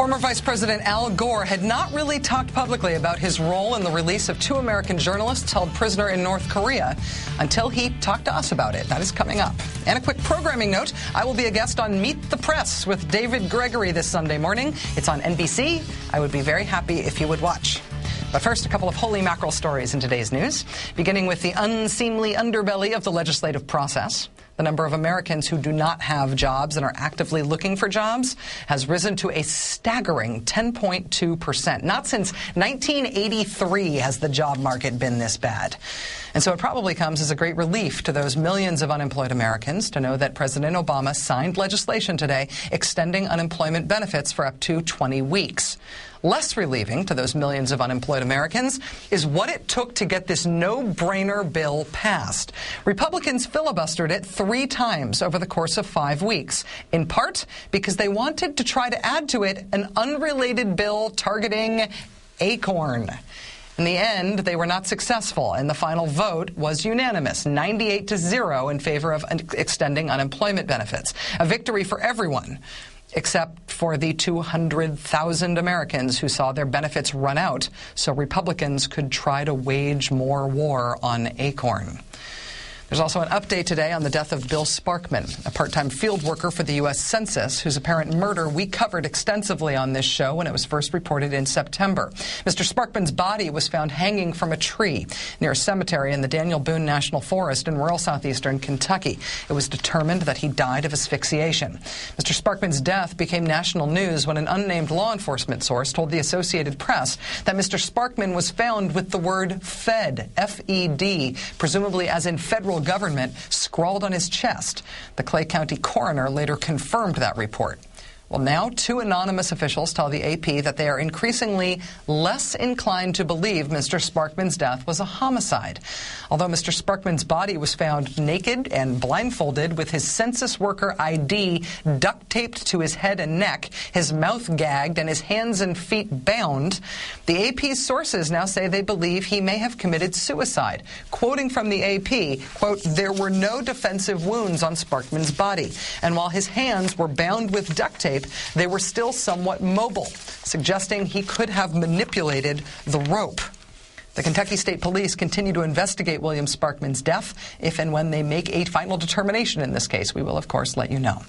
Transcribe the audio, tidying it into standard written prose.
Former Vice President Al Gore had not really talked publicly about his role in the release of 2 American journalists held prisoner in North Korea until he talked to us about it. That is coming up. And a quick programming note, I will be a guest on Meet the Press with David Gregory this Sunday morning. It's on NBC. I would be very happy if you would watch. But first, a couple of holy mackerel stories in today's news, beginning with the unseemly underbelly of the legislative process. The number of Americans who do not have jobs and are actively looking for jobs has risen to a staggering 10.2%. Not since 1983 has the job market been this bad. And so it probably comes as a great relief to those millions of unemployed Americans to know that President Obama signed legislation today extending unemployment benefits for up to 20 weeks. Less relieving to those millions of unemployed Americans is what it took to get this no-brainer bill passed. Republicans filibustered it 3 times over the course of 5 weeks, in part because they wanted to try to add to it an unrelated bill targeting acorn. In the end, they were not successful, and the final vote was unanimous, 98-0 in favor of extending unemployment benefits. A victory for everyone, except for the 200,000 Americans who saw their benefits run out so Republicans could try to wage more war on acorn. There's also an update today on the death of Bill Sparkman, a part-time field worker for the U.S. Census, whose apparent murder we covered extensively on this show when it was first reported in September. Mr. Sparkman's body was found hanging from a tree near a cemetery in the Daniel Boone National Forest in rural southeastern Kentucky. It was determined that he died of asphyxiation. Mr. Sparkman's death became national news when an unnamed law enforcement source told the Associated Press that Mr. Sparkman was found with the word Fed, F-E-D, presumably as in federal government, scrawled on his chest. The Clay County coroner later confirmed that report. Well, now 2 anonymous officials tell the AP that they are increasingly less inclined to believe Mr. Sparkman's death was a homicide. Although Mr. Sparkman's body was found naked and blindfolded with his census worker ID duct taped to his head and neck, his mouth gagged, and his hands and feet bound, the AP's sources now say they believe he may have committed suicide. Quoting from the AP, quote, "There were no defensive wounds on Sparkman's body, and while his hands were bound with duct tape, they were still somewhat mobile, suggesting he could have manipulated the rope." The Kentucky State Police continue to investigate William Sparkman's death. If and when they make a final determination in this case, we will, of course, let you know.